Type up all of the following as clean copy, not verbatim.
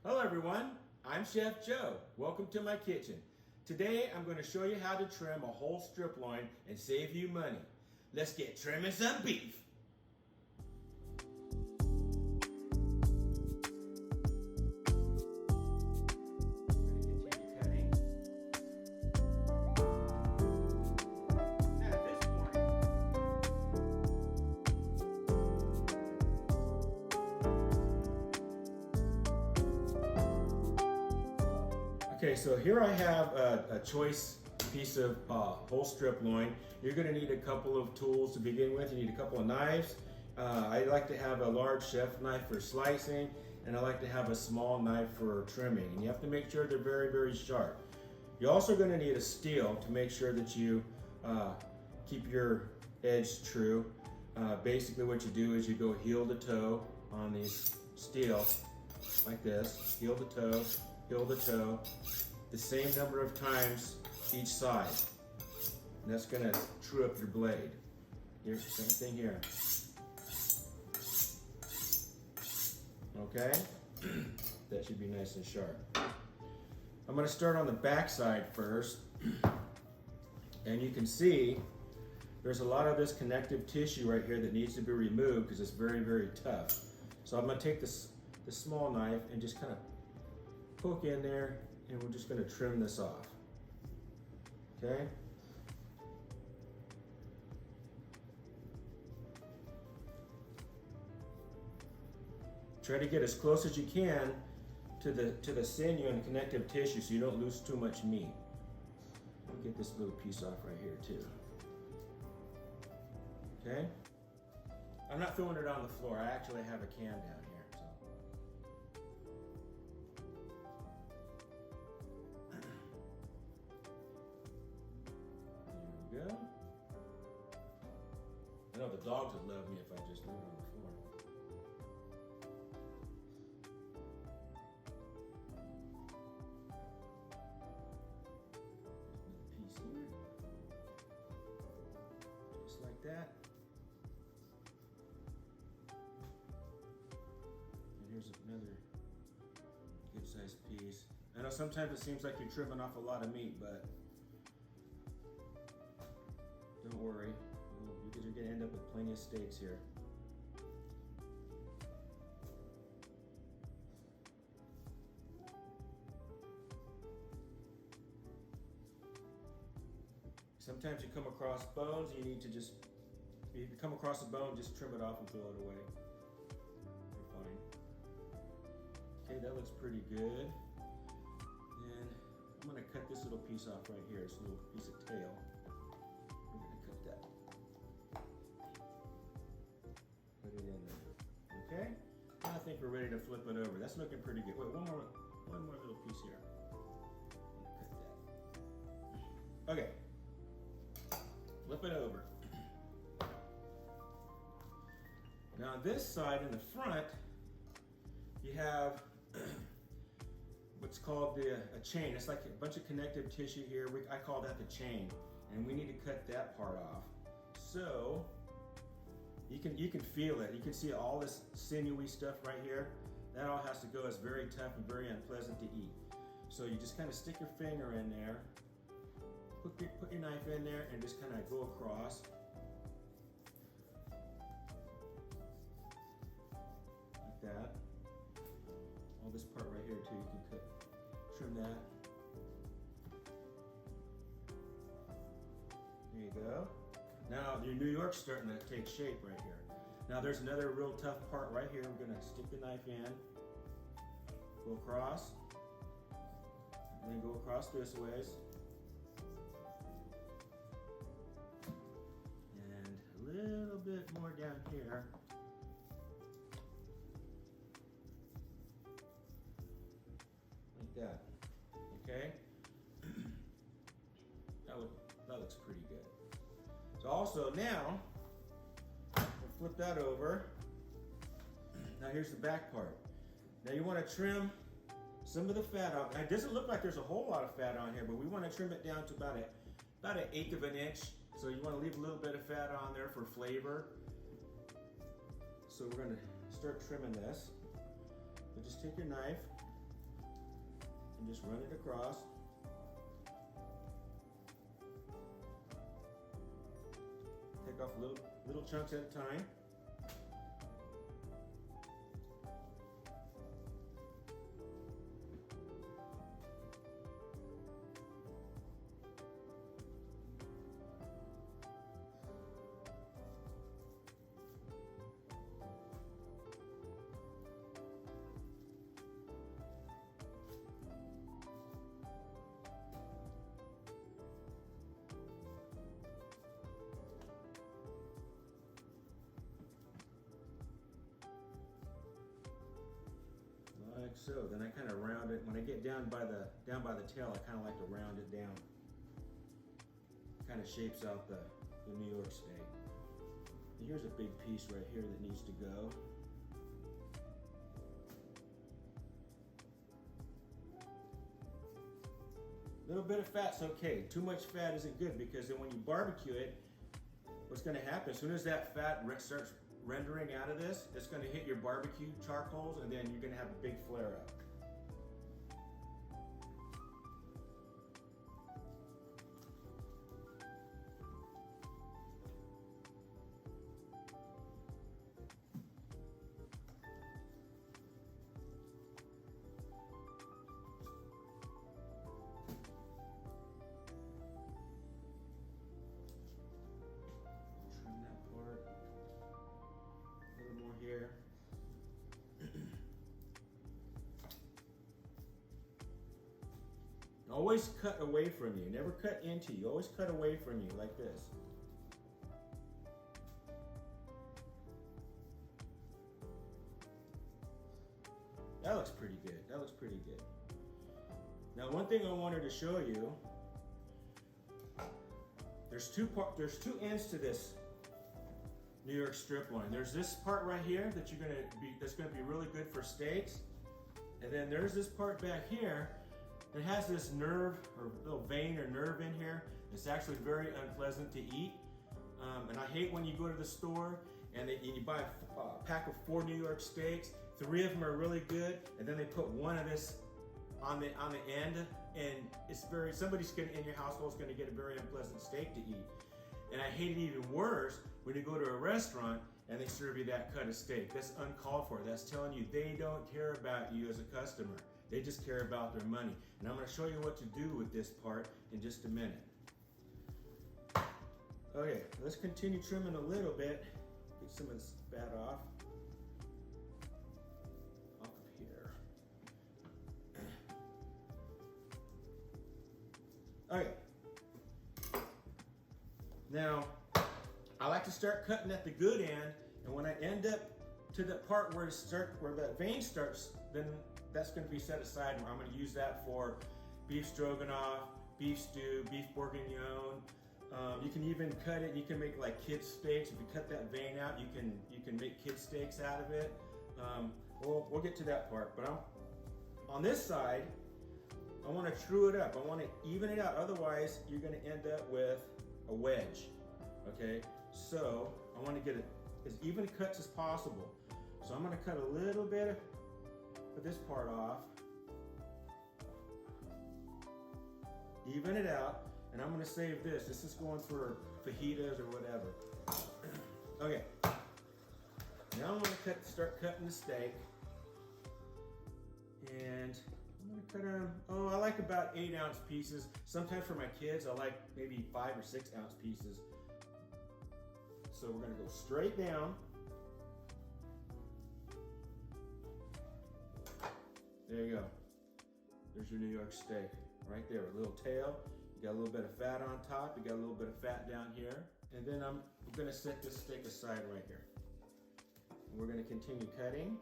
Hello everyone, I'm Chef Joe. Welcome to my kitchen. Today I'm going to show you how to trim a whole strip loin and save you money. Let's get trimming some beef. Okay, so here I have a choice piece of whole strip loin. You're going to need a couple of tools to begin with. You need a couple of knives. I like to have a large chef knife for slicing, and I like to have a small knife for trimming. And you have to make sure they're very, very sharp. You're also going to need a steel to make sure that you keep your edge true. Basically what you do is you go heel to toe on these steel, like this, heel to toe, the same number of times each side. And that's gonna true up your blade. Here's the same thing here. Okay? That should be nice and sharp. I'm gonna start on the back side first. And you can see there's a lot of this connective tissue right here that needs to be removed because it's very, very tough. So I'm gonna take this small knife and just kind of poke in there, and we're just going to trim this off. Okay? Try to get as close as you can to the sinew and connective tissue so you don't lose too much meat. Let me get this little piece off right here too. Okay? I'm not throwing it on the floor. I actually have a can down here. Good. I know the dogs would love me if I just threw it on the floor. Another piece here. Just like that. And here's another good sized piece. I know sometimes it seems like you're trimming off a lot of meat, but don't worry, because you're going to end up with plenty of steaks here. Sometimes you come across bones, you need to just, if you come across a bone, just trim it off and throw it away. You're fine. Okay, that looks pretty good. And I'm going to cut this little piece off right here, this little piece of tail. We're going to cut that. Put it in there. Okay? Now I think we're ready to flip it over. That's looking pretty good. Wait, one more little piece here. Cut that. Okay. Flip it over. Now on this side in the front, you have what's called a chain. It's like a bunch of connective tissue here. I call that the chain. And we need to cut that part off. So you can feel it. You can see all this sinewy stuff right here. That all has to go. It's very tough and very unpleasant to eat. So you just kind of stick your finger in there, put your knife in there, and just kind of go across. Like that. All this part right here too, you can trim that. There you go. Now your New York's starting to take shape right here. Now there's another real tough part right here. We're gonna stick the knife in, go across, and then go across this ways. And a little bit more down here. Like that, okay? That looks pretty good. So also now, we'll flip that over. Now here's the back part. Now you want to trim some of the fat off. Now it doesn't look like there's a whole lot of fat on here, but we want to trim it down to about an 1/8 of an inch. So you want to leave a little bit of fat on there for flavor. So we're going to start trimming this. So just take your knife and just run it across. Take off little chunks at a time. Like so. Then I kind of round it. When I get down by the tail, I kind of like to round it down. Kind of shapes out the New York steak. And here's a big piece right here that needs to go. A little bit of fat's okay. Too much fat isn't good, because then when you barbecue it, what's going to happen, as soon as that fat starts rendering out of this, it's going to hit your barbecue charcoals, and then you're going to have a big flare up. Here. Always cut away from you. Never cut into you. Always cut away from you like this. That looks pretty good. That looks pretty good. Now, one thing I wanted to show you. There's two ends to this New York strip loin. There's this part right here that's gonna be really good for steaks, and then there's this part back here that has this nerve or little vein or nerve in here. It's actually very unpleasant to eat, and I hate when you go to the store and you buy a pack of 4 New York steaks. 3 of them are really good, and then they put one of this on the end, and somebody's in your household is gonna get a very unpleasant steak to eat. And I hate it even worse when you go to a restaurant and they serve you that cut of steak. That's uncalled for. That's telling you they don't care about you as a customer. They just care about their money. And I'm going to show you what to do with this part in just a minute. Okay, let's continue trimming a little bit. Get some of this fat off of here. Okay. Now, I like to start cutting at the good end, and when I end up to the part where that vein starts, then that's going to be set aside, and I'm going to use that for beef stroganoff, beef stew, beef bourguignon. You can even cut it. You can make like kids steaks. If you cut that vein out, you can make kids steaks out of it. We'll get to that part. But on this side, I want to true it up. I want to even it out. Otherwise, you're going to end up with a wedge. Okay, so I want to get it as even cuts as possible. So I'm going to cut a little bit of this part off, even it out, and I'm going to save this. This is going for fajitas or whatever. Okay, now I'm going to start cutting the steak, and I'm going to cut them. I like about 8-ounce pieces. Sometimes for my kids, I like maybe 5 or 6-ounce pieces. So we're going to go straight down. There you go. There's your New York steak right there. A little tail. You got a little bit of fat on top. You got a little bit of fat down here. And then I'm going to set this steak aside right here. And we're going to continue cutting.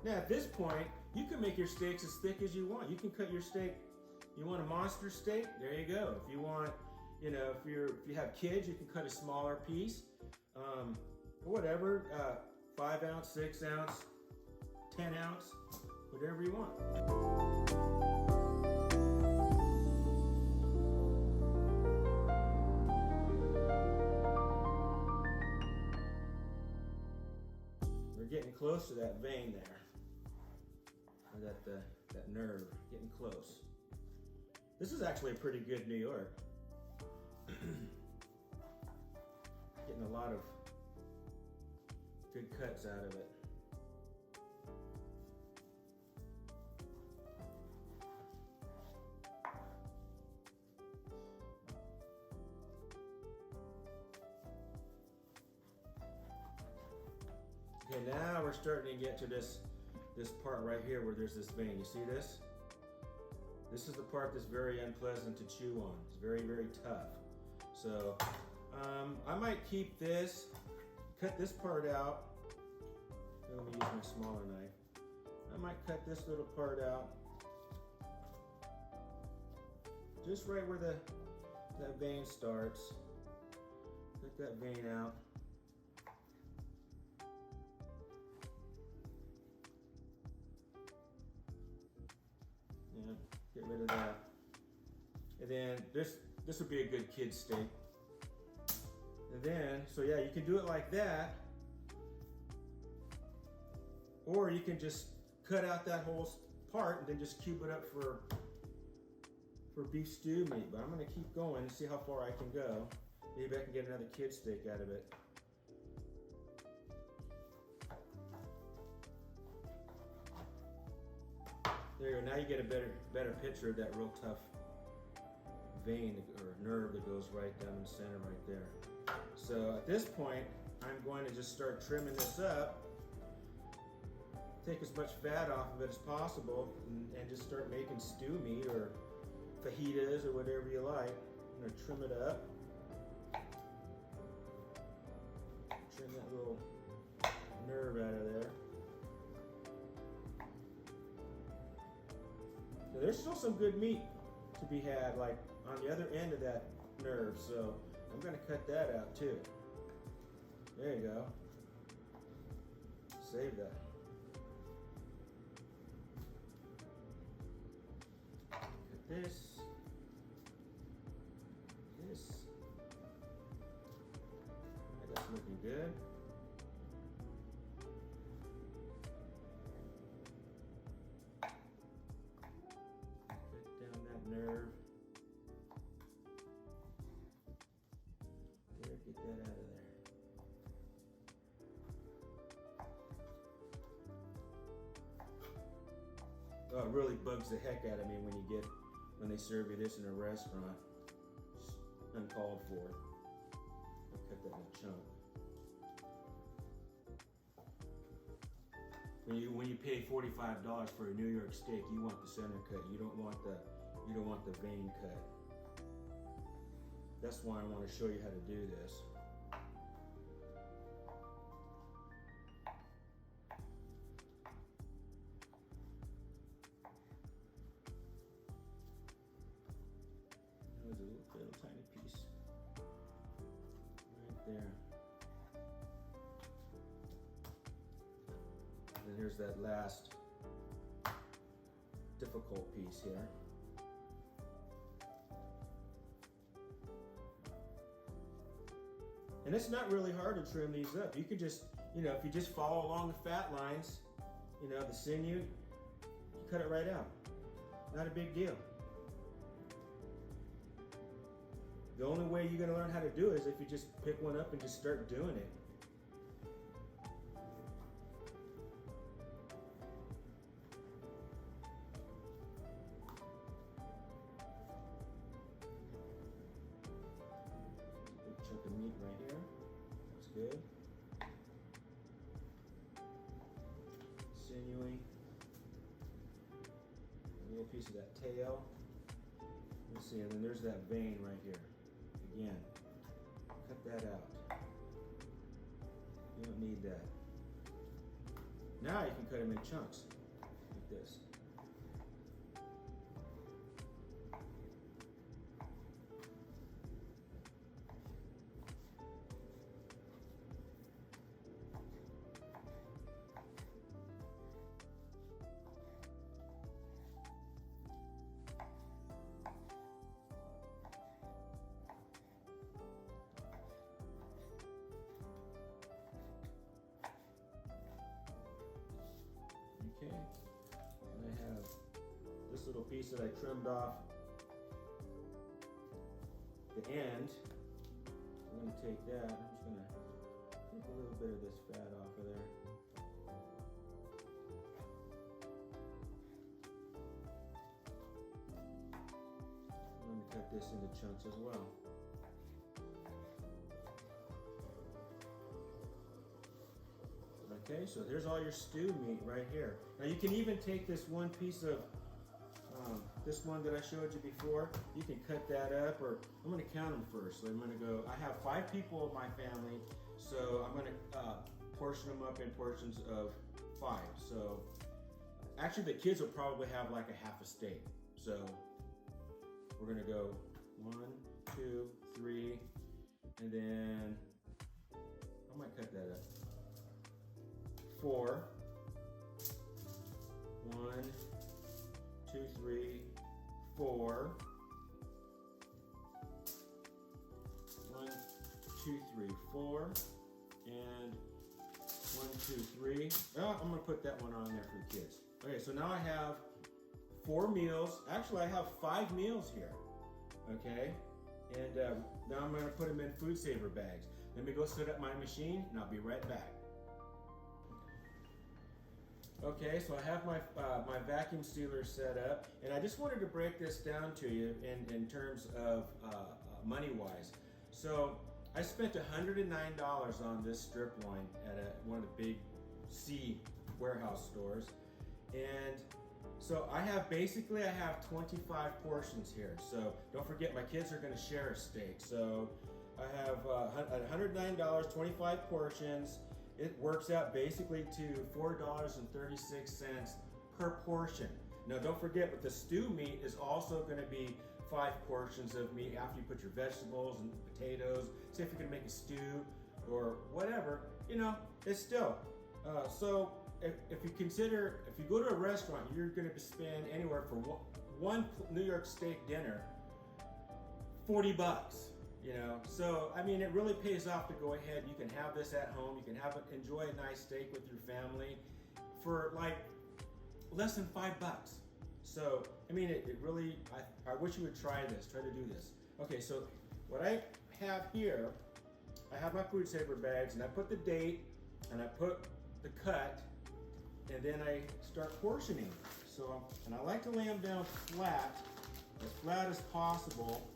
Now at this point, you can make your steaks as thick as you want. You can cut your steak. You want a monster steak? There you go. If you want, if you have kids, you can cut a smaller piece. Whatever, 5-ounce, 6-ounce, 10-ounce, whatever you want. We're getting close to that vein there. that nerve, getting close. This is actually a pretty good New York. Getting a lot of good cuts out of it. Okay, now we're starting to get to this part right here where there's this vein. You see this? This is the part that's very unpleasant to chew on. It's very, very tough. So I might keep this, cut this part out. Let me use my smaller knife. I might cut this little part out. Just right where that vein starts. Cut that vein out. Yeah, get rid of that. And then this would be a good kid steak. And then, so yeah, you can do it like that. Or you can just cut out that whole part and then just cube it up for beef stew meat. But I'm gonna keep going and see how far I can go. Maybe I can get another kid steak out of it. There you go, now you get a better picture of that real tough vein or nerve that goes right down the center right there. So at this point, I'm going to just start trimming this up, take as much fat off of it as possible, and just start making stew meat or fajitas or whatever you like. I'm gonna trim it up. Trim that little nerve out of there. So there's still some good meat to be had, like on the other end of that nerve, so I'm gonna cut that out too. There you go. Save that. Cut this. This. Alright, that's looking good. Nerve. There, get that out of there. Oh, it really bugs the heck out of me when they serve you this in a restaurant. It's uncalled for. I'll cut that in a chunk. When you pay $45 for a New York steak, you want the center cut. You don't want the vein cut. That's why I want to show you how to do this. There's a little tiny piece right there. And then here's that last difficult piece here. And it's not really hard to trim these up. You could just, if you just follow along the fat lines, the sinew, you cut it right out. Not a big deal. The only way you're gonna learn how to do it is if you just pick one up and just start doing it. Chunk of meat right here. That's good. Sinewy. A little piece of that tail. Let's see, and then there's that vein right here. Again, cut that out. You don't need that. Now you can cut them in chunks like this. Okay, this little piece that I trimmed off the end. I'm going to take that. I'm just going to take a little bit of this fat off of there. I'm going to cut this into chunks as well. Okay, so here's all your stew meat right here. Now you can even take this one piece of, this one that I showed you before, you can cut that up, or I'm gonna count them first. So I'm gonna go, I have 5 people in my family, so I'm gonna portion them up in portions of 5. So actually the kids will probably have like a half a steak. So we're gonna go 1, 2, 3, and then I might cut that up. 4, 1, 2, 3, 4. 1, 2, 3, 4, and 1, 2, 3. Oh, I'm gonna put that one on there for the kids. Okay, so now I have 4 meals. Actually, I have 5 meals here. Okay, and now I'm gonna put them in food saver bags. Let me go set up my machine, and I'll be right back. Okay, so I have my my vacuum sealer set up, and I just wanted to break this down to you in terms of money-wise. So I spent $109 on this strip loin at one of the big C warehouse stores, and so I have 25 portions here. So don't forget, my kids are going to share a steak. So I have $109, 25 portions. It works out basically to $4.36 per portion. Now don't forget, but the stew meat is also going to be 5 portions of meat after you put your vegetables and potatoes. Say if you're going to make a stew or whatever, you know, it's still. So if you consider, if you go to a restaurant, you're going to spend anywhere for one New York steak dinner, $40. You know, so I mean, it really pays off to go ahead. You can have this at home. You can enjoy a nice steak with your family for like less than $5. So I mean, it really. I wish you would try this. Try to do this. Okay, so what I have here, I have my food saver bags, and I put the date, and I put the cut, and then I start portioning. So, and I like to lay them down flat, as flat as possible.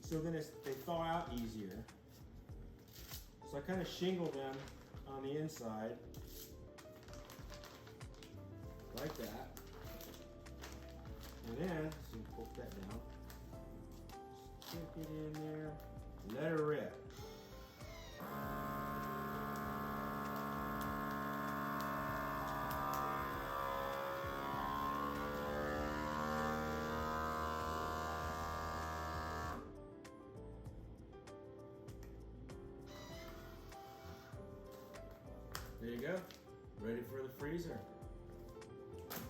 So then they thaw out easier. So I kind of shingle them on the inside, like that. And then, so you pull that down, stick it in there, let her rip. There you go, ready for the freezer.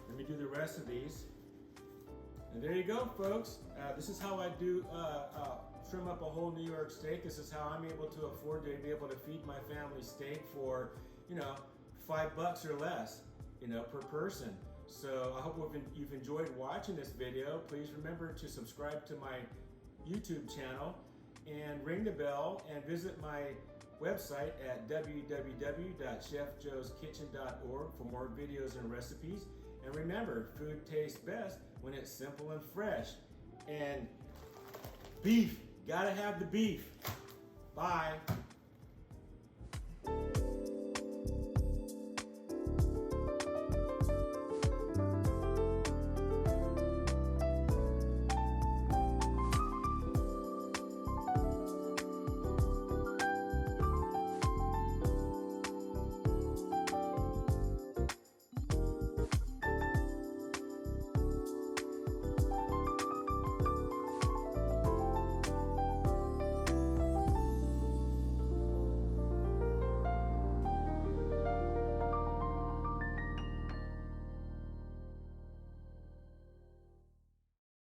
Let me do the rest of these. And there you go, folks. This is how I do trim up a whole New York steak. This is how I'm able to afford to be able to feed my family steak for, you know, $5 or less, you know, per person. So I hope you've enjoyed watching this video. Please remember to subscribe to my YouTube channel and ring the bell and visit my website at www.chefjoeskitchen.org for more videos and recipes. And remember, food tastes best when it's simple and fresh. And beef, gotta have the beef. Bye.